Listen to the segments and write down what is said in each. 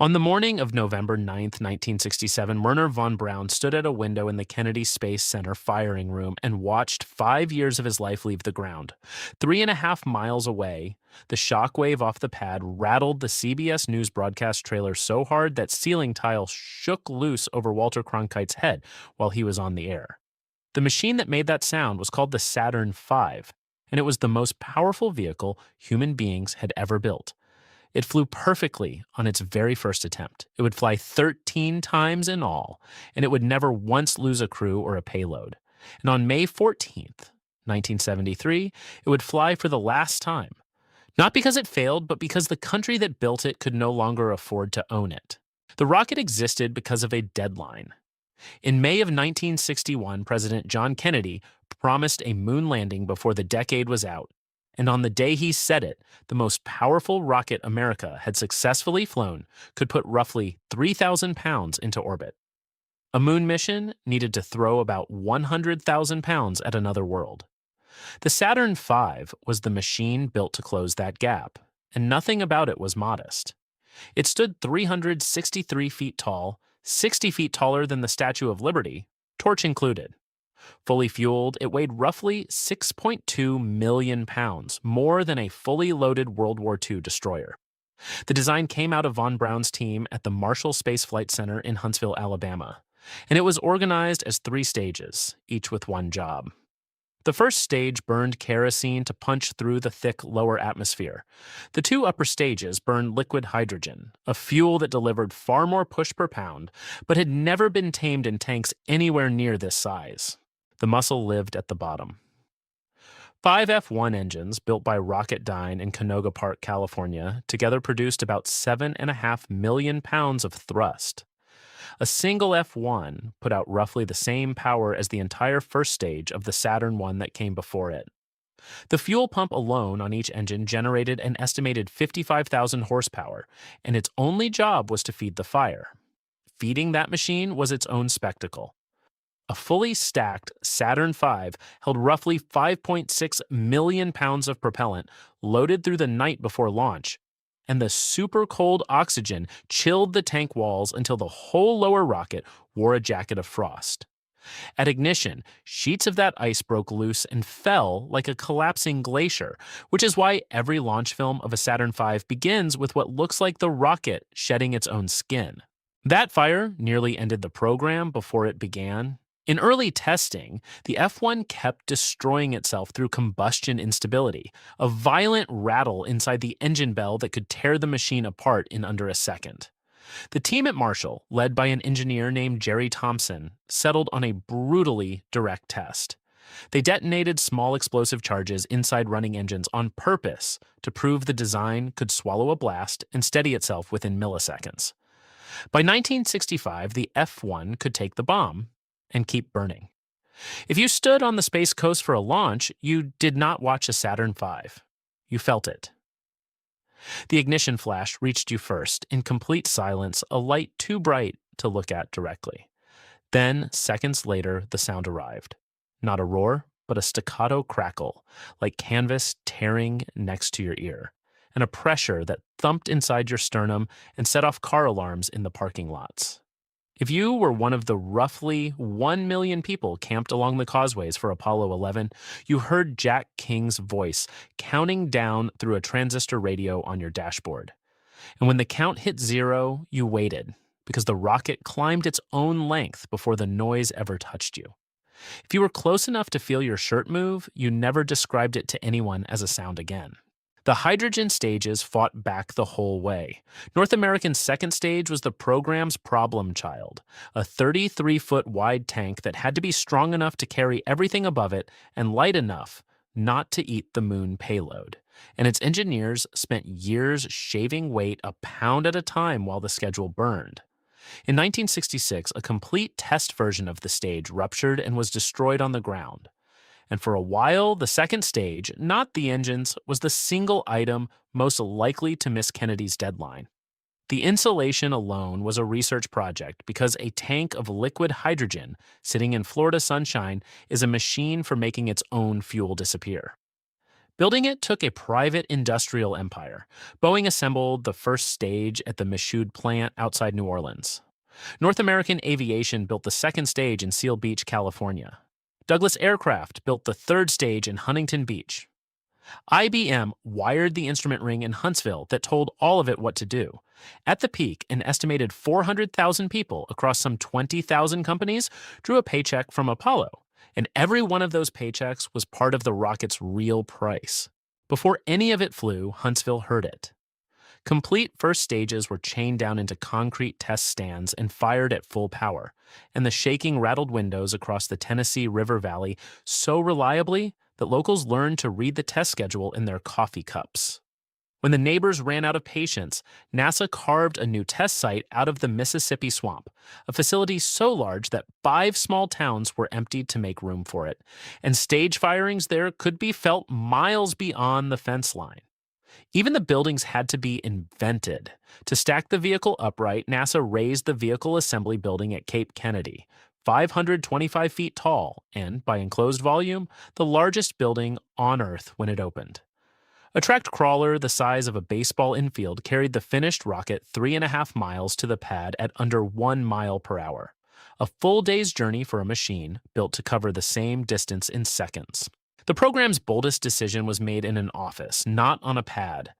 On the morning of November 9th, 1967, Werner von Braun stood at a window in the Kennedy Space Center firing room and watched 5 years of his life leave the ground. 3.5 miles away, the shockwave off the pad rattled the CBS News broadcast trailer so hard that ceiling tile shook loose over Walter Cronkite's head while he was on the air. The machine that made that sound was called the Saturn V, and it was the most powerful vehicle human beings had ever built. It flew perfectly on its very first attempt. It would fly 13 times in all, and it would never once lose a crew or a payload. And on May 14th, 1973, it would fly for the last time. Not because it failed, but because the country that built it could no longer afford to own it. The rocket existed because of a deadline. In May of 1961, President John Kennedy promised a moon landing before the decade was out. And on the day he said it, the most powerful rocket America had successfully flown could put roughly 3,000 pounds into orbit. A moon mission needed to throw about 100,000 pounds at another world. The Saturn V was the machine built to close that gap, and nothing about it was modest. It stood 363 feet tall, 60 feet taller than the Statue of Liberty, torch included. Fully fueled, it weighed roughly 6.2 million pounds, more than a fully loaded World War II destroyer. The design came out of von Braun's team at the Marshall Space Flight Center in Huntsville, Alabama, and it was organized as 3 stages, each with one job. The first stage burned kerosene to punch through the thick lower atmosphere. The 2 upper stages burned liquid hydrogen, a fuel that delivered far more push per pound, but had never been tamed in tanks anywhere near this size. The muscle lived at the bottom. 5 F1 engines built by Rocketdyne in Canoga Park, California, together produced about 7.5 million pounds of thrust. A single F1 put out roughly the same power as the entire first stage of the Saturn I that came before it. The fuel pump alone on each engine generated an estimated 55,000 horsepower, and its only job was to feed the fire. Feeding that machine was its own spectacle. A fully stacked Saturn V held roughly 5.6 million pounds of propellant loaded through the night before launch, and the super cold oxygen chilled the tank walls until the whole lower rocket wore a jacket of frost. At ignition, sheets of that ice broke loose and fell like a collapsing glacier, which is why every launch film of a Saturn V begins with what looks like the rocket shedding its own skin. That fire nearly ended the program before it began. In early testing, the F1 kept destroying itself through combustion instability, a violent rattle inside the engine bell that could tear the machine apart in under a second. The team at Marshall, led by an engineer named Jerry Thompson, settled on a brutally direct test. They detonated small explosive charges inside running engines on purpose to prove the design could swallow a blast and steady itself within milliseconds. By 1965, the F1 could take the bomb and keep burning. If you stood on the Space Coast for a launch, you did not watch a Saturn V. You felt it. The ignition flash reached you first, in complete silence, a light too bright to look at directly. Then, seconds later, the sound arrived. Not a roar, but a staccato crackle, like canvas tearing next to your ear, and a pressure that thumped inside your sternum and set off car alarms in the parking lots. If you were one of the roughly 1 million people camped along the causeways for Apollo 11, you heard Jack King's voice counting down through a transistor radio on your dashboard. And when the count hit 0, you waited, because the rocket climbed its own length before the noise ever touched you. If you were close enough to feel your shirt move, you never described it to anyone as a sound again. The hydrogen stages fought back the whole way. North America's second stage was the program's problem child, a 33-foot wide tank that had to be strong enough to carry everything above it and light enough not to eat the moon payload. And its engineers spent years shaving weight a pound at a time while the schedule burned. In 1966, a complete test version of the stage ruptured and was destroyed on the ground. And for a while, the second stage, not the engines, was the single item most likely to miss Kennedy's deadline. The insulation alone was a research project because a tank of liquid hydrogen sitting in Florida sunshine is a machine for making its own fuel disappear. Building it took a private industrial empire. Boeing assembled the first stage at the Michoud plant outside New Orleans. North American Aviation built the second stage in Seal Beach, California. Douglas Aircraft built the third stage in Huntington Beach. IBM wired the instrument ring in Huntsville that told all of it what to do. At the peak, an estimated 400,000 people across some 20,000 companies drew a paycheck from Apollo, and every one of those paychecks was part of the rocket's real price. Before any of it flew, Huntsville heard it. Complete first stages were chained down into concrete test stands and fired at full power, and the shaking rattled windows across the Tennessee River Valley so reliably that locals learned to read the test schedule in their coffee cups. When the neighbors ran out of patience, NASA carved a new test site out of the Mississippi swamp, a facility so large that 5 small towns were emptied to make room for it, and stage firings there could be felt miles beyond the fence line. Even the buildings had to be invented. To stack the vehicle upright, NASA raised the vehicle assembly building at Cape Kennedy, 525 feet tall, and, by enclosed volume, the largest building on Earth when it opened. A tracked crawler the size of a baseball infield carried the finished rocket 3.5 miles to the pad at under 1 mile per hour. A full day's journey for a machine built to cover the same distance in seconds. The program's boldest decision was made in an office, not on a pad.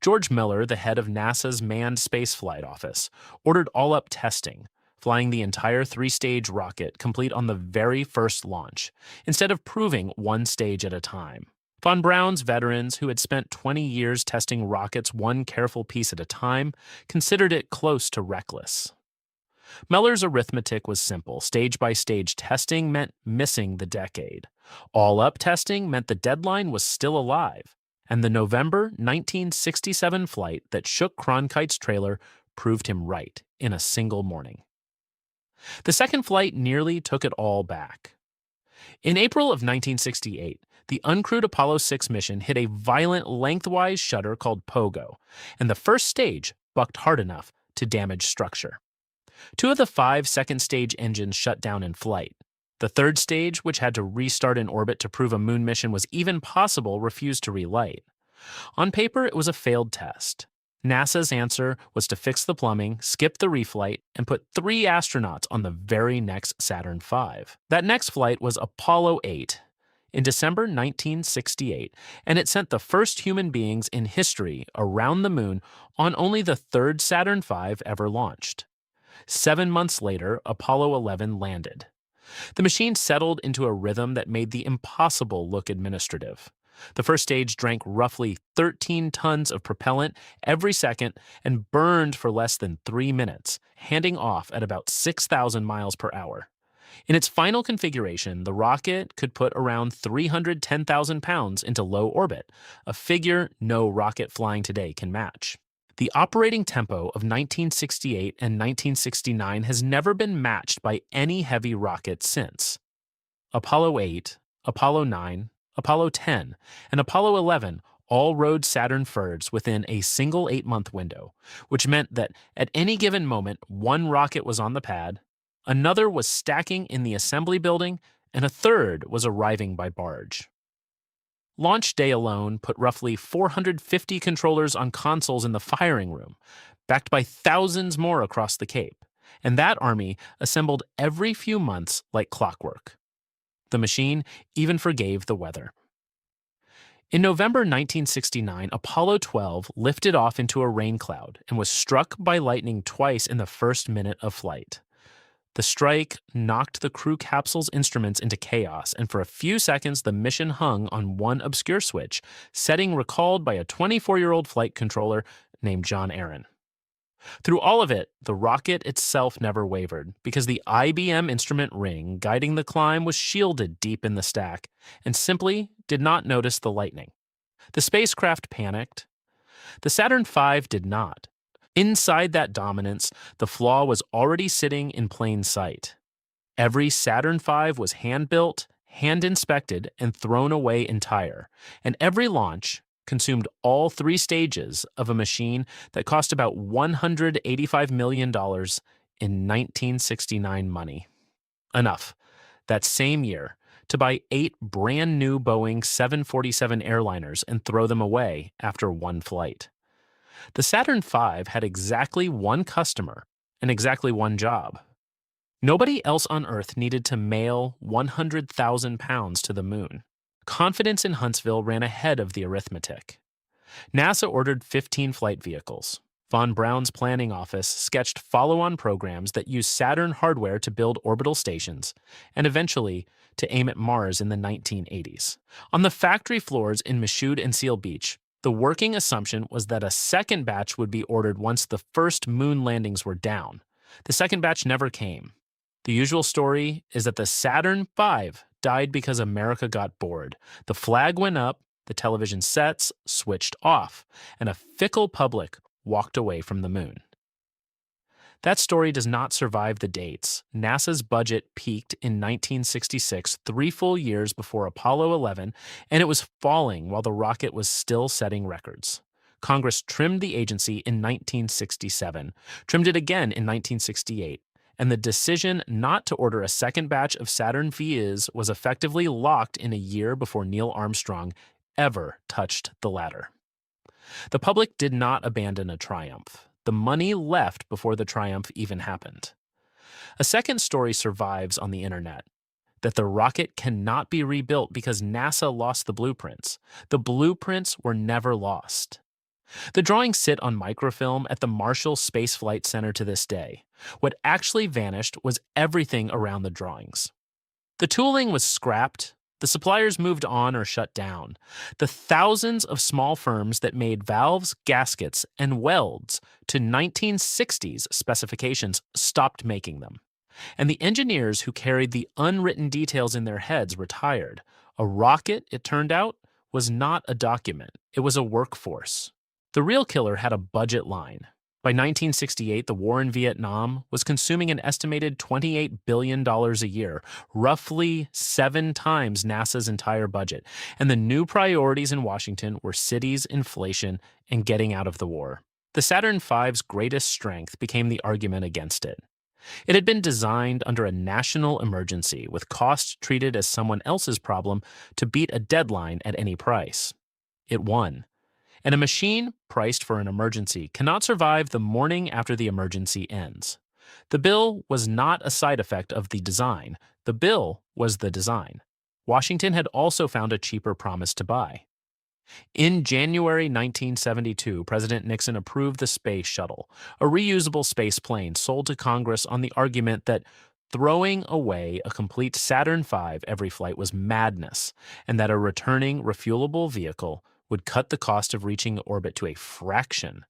George Miller, the head of NASA's Manned Spaceflight Office, ordered all-up testing, flying the entire 3-stage rocket complete on the very first launch, instead of proving one stage at a time. Von Braun's veterans, who had spent 20 years testing rockets one careful piece at a time, considered it close to reckless. Miller's arithmetic was simple. Stage-by-stage testing meant missing the decade. All-up testing meant the deadline was still alive. And the November 1967 flight that shook Cronkite's trailer proved him right in a single morning. The second flight nearly took it all back. In April of 1968, the uncrewed Apollo 6 mission hit a violent lengthwise shudder called pogo, and the first stage bucked hard enough to damage structure. 2 of the 5 second-stage engines shut down in flight. The third stage, which had to restart in orbit to prove a moon mission was even possible, refused to relight. On paper, it was a failed test. NASA's answer was to fix the plumbing, skip the reflight, and put 3 astronauts on the very next Saturn V. That next flight was Apollo 8 in December 1968, and it sent the first human beings in history around the moon on only the third Saturn V ever launched. 7 months later, Apollo 11 landed. The machine settled into a rhythm that made the impossible look administrative. The first stage drank roughly 13 tons of propellant every second and burned for less than 3 minutes, handing off at about 6,000 miles per hour. In its final configuration, the rocket could put around 310,000 pounds into low orbit, a figure no rocket flying today can match. The operating tempo of 1968 and 1969 has never been matched by any heavy rocket since. Apollo 8, Apollo 9, Apollo 10, and Apollo 11 all rode Saturn V's within a single 8-month window, which meant that at any given moment, one rocket was on the pad, another was stacking in the assembly building, and a third was arriving by barge. Launch day alone put roughly 450 controllers on consoles in the firing room, backed by thousands more across the Cape, and that army assembled every few months like clockwork. The machine even forgave the weather. In November 1969, Apollo 12 lifted off into a rain cloud and was struck by lightning twice in the first minute of flight. The strike knocked the crew capsule's instruments into chaos, and for a few seconds the mission hung on one obscure switch, setting recalled by a 24-year-old flight controller named John Aaron. Through all of it, the rocket itself never wavered, because the IBM instrument ring guiding the climb was shielded deep in the stack, and simply did not notice the lightning. The spacecraft panicked. The Saturn V did not. Inside that dominance, the flaw was already sitting in plain sight. Every Saturn V was hand-built, hand-inspected, and thrown away entire, and every launch consumed all 3 stages of a machine that cost about $185 million in 1969 money. Enough. That same year, to buy 8 brand new Boeing 747 airliners and throw them away after one flight. The Saturn V had exactly one customer and exactly one job. Nobody else on Earth needed to mail 100,000 pounds to the moon. Confidence in Huntsville ran ahead of the arithmetic. NASA ordered 15 flight vehicles. Von Braun's planning office sketched follow-on programs that used Saturn hardware to build orbital stations, and eventually to aim at Mars in the 1980s. On the factory floors in Michoud and Seal Beach, the working assumption was that a second batch would be ordered once the first moon landings were down. The second batch never came. The usual story is that the Saturn V died because America got bored. The flag went up, the television sets switched off, and a fickle public walked away from the moon. That story does not survive the dates. NASA's budget peaked in 1966, 3 full years before Apollo 11, and it was falling while the rocket was still setting records. Congress trimmed the agency in 1967, trimmed it again in 1968, and the decision not to order a second batch of Saturn V's was effectively locked in a year before Neil Armstrong ever touched the ladder. The public did not abandon a triumph. The money left before the triumph even happened. A second story survives on the internet, that the rocket cannot be rebuilt because NASA lost the blueprints. The blueprints were never lost. The drawings sit on microfilm at the Marshall Space Flight Center to this day. What actually vanished was everything around the drawings. The tooling was scrapped, the suppliers moved on or shut down. The thousands of small firms that made valves, gaskets, and welds to 1960s specifications stopped making them. And the engineers who carried the unwritten details in their heads retired. A rocket, it turned out, was not a document. It was a workforce. The real killer had a budget line. By 1968, the war in Vietnam was consuming an estimated $28 billion a year, roughly 7 times NASA's entire budget. And the new priorities in Washington were cities, inflation, and getting out of the war. The Saturn V's greatest strength became the argument against it. It had been designed under a national emergency, with cost treated as someone else's problem to beat a deadline at any price. It won. And a machine priced for an emergency cannot survive the morning after the emergency ends. The bill was not a side effect of the design. The bill was the design. Washington had also found a cheaper promise to buy. In January 1972, President Nixon approved the Space Shuttle, a reusable space plane sold to Congress on the argument that throwing away a complete Saturn V every flight was madness, and that a returning, refuelable vehicle would cut the cost of reaching orbit to a fraction.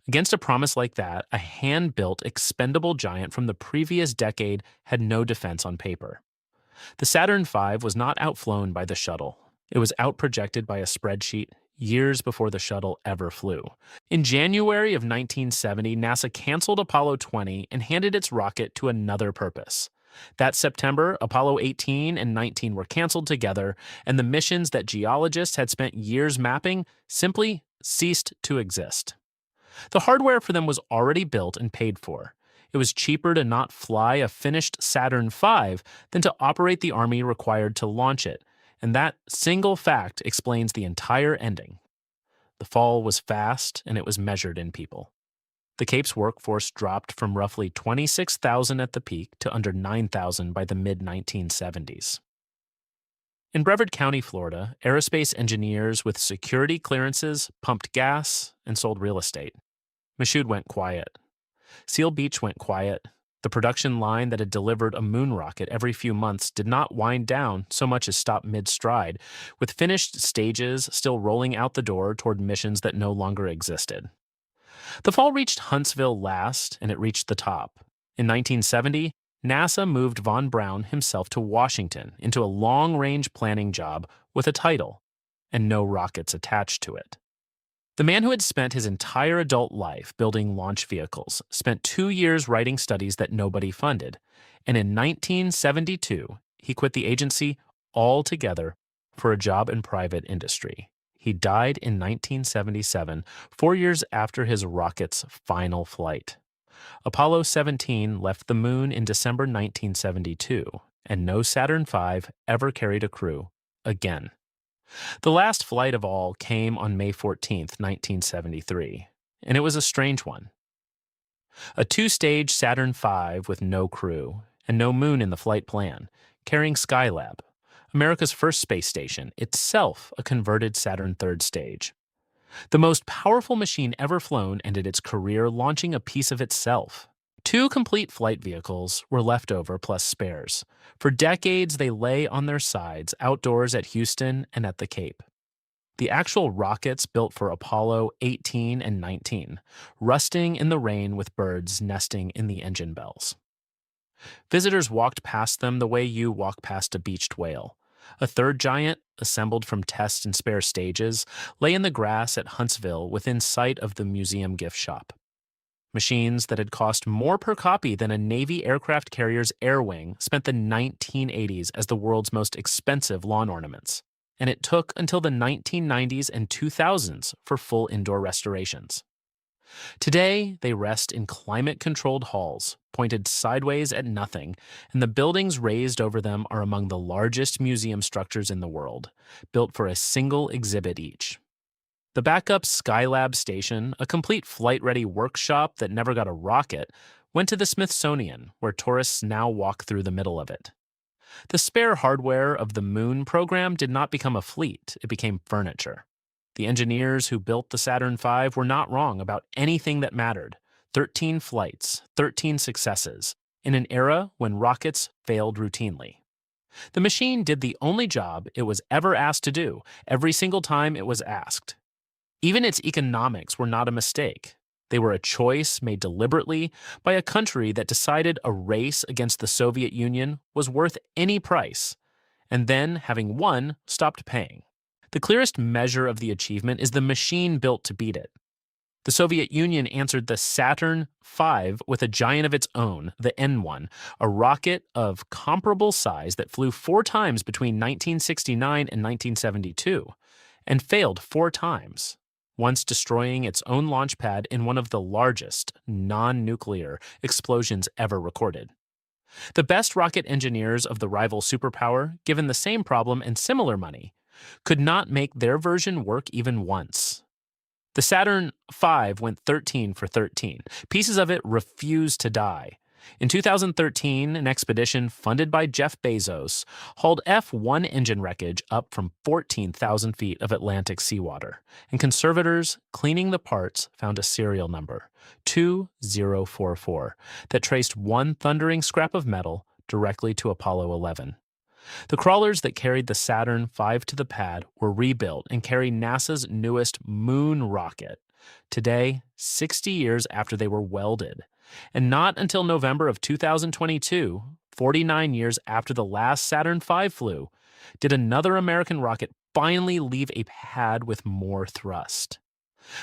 Against a promise like that, a hand-built, expendable giant from the previous decade had no defense on paper. The Saturn V was not outflown by the shuttle. It was outprojected by a spreadsheet years before the shuttle ever flew. In January of 1970, NASA canceled Apollo 20 and handed its rocket to another purpose. That September, Apollo 18 and 19 were canceled together, and the missions that geologists had spent years mapping simply ceased to exist. The hardware for them was already built and paid for. It was cheaper to not fly a finished Saturn V than to operate the Army required to launch it, and that single fact explains the entire ending. The fall was fast, and it was measured in people. The Cape's workforce dropped from roughly 26,000 at the peak to under 9,000 by the mid-1970s. In Brevard County, Florida, aerospace engineers with security clearances pumped gas and sold real estate. Michoud went quiet. Seal Beach went quiet. The production line that had delivered a moon rocket every few months did not wind down so much as stop mid-stride, with finished stages still rolling out the door toward missions that no longer existed. The fall reached Huntsville last, and it reached the top. In 1970, NASA moved Von Braun himself to Washington into a long-range planning job with a title, and no rockets attached to it. The man who had spent his entire adult life building launch vehicles spent 2 years writing studies that nobody funded, and in 1972, he quit the agency altogether for a job in private industry. He died in 1977, 4 years after his rocket's final flight. Apollo 17 left the moon in December 1972, and no Saturn V ever carried a crew again. The last flight of all came on May 14th, 1973, and it was a strange one. A two-stage Saturn V with no crew and no moon in the flight plan, carrying Skylab, America's first space station, itself a converted Saturn III stage. The most powerful machine ever flown ended its career launching a piece of itself. Two complete flight vehicles were left over plus spares. For decades, they lay on their sides outdoors at Houston and at the Cape. The actual rockets built for Apollo 18 and 19, rusting in the rain with birds nesting in the engine bells. Visitors walked past them the way you walk past a beached whale. A third giant, assembled from test and spare stages, lay in the grass at Huntsville within sight of the museum gift shop. Machines that had cost more per copy than a Navy aircraft carrier's air wing spent the 1980s as the world's most expensive lawn ornaments, and it took until the 1990s and 2000s for full indoor restorations. Today, they rest in climate-controlled halls, pointed sideways at nothing, and the buildings raised over them are among the largest museum structures in the world, built for a single exhibit each. The backup Skylab station, a complete flight-ready workshop that never got a rocket, went to the Smithsonian, where tourists now walk through the middle of it. The spare hardware of the Moon program did not become a fleet, it became furniture. The engineers who built the Saturn V were not wrong about anything that mattered. 13 flights, 13 successes, in an era when rockets failed routinely. The machine did the only job it was ever asked to do, every single time it was asked. Even its economics were not a mistake. They were a choice made deliberately by a country that decided a race against the Soviet Union was worth any price, and then, having won, stopped paying. The clearest measure of the achievement is the machine built to beat it. The Soviet Union answered the Saturn V with a giant of its own, the N1, a rocket of comparable size that flew 4 times between 1969 and 1972, and failed 4 times, once destroying its own launch pad in one of the largest non-nuclear explosions ever recorded. The best rocket engineers of the rival superpower, given the same problem and similar money, could not make their version work even once. The Saturn V went 13 for 13. Pieces of it refused to die. In 2013, an expedition funded by Jeff Bezos hauled F-1 engine wreckage up from 14,000 feet of Atlantic seawater, and conservators cleaning the parts found a serial number, 2044, that traced one thundering scrap of metal directly to Apollo 11. The crawlers that carried the Saturn V to the pad were rebuilt and carry NASA's newest moon rocket, today 60 years after they were welded. And not until November of 2022, 49 years after the last Saturn V flew, did another American rocket finally leave a pad with more thrust.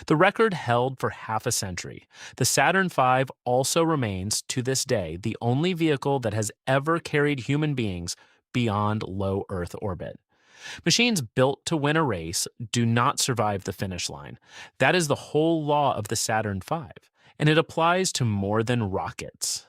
The record held for half a century. The Saturn V also remains, to this day, the only vehicle that has ever carried human beings beyond low Earth orbit. Machines built to win a race do not survive the finish line. That is the whole law of the Saturn V, and it applies to more than rockets.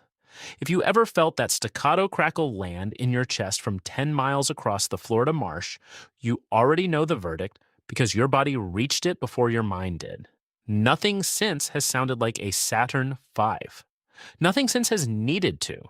If you ever felt that staccato crackle land in your chest from 10 miles across the Florida marsh, you already know the verdict because your body reached it before your mind did. Nothing since has sounded like a Saturn V. Nothing since has needed to.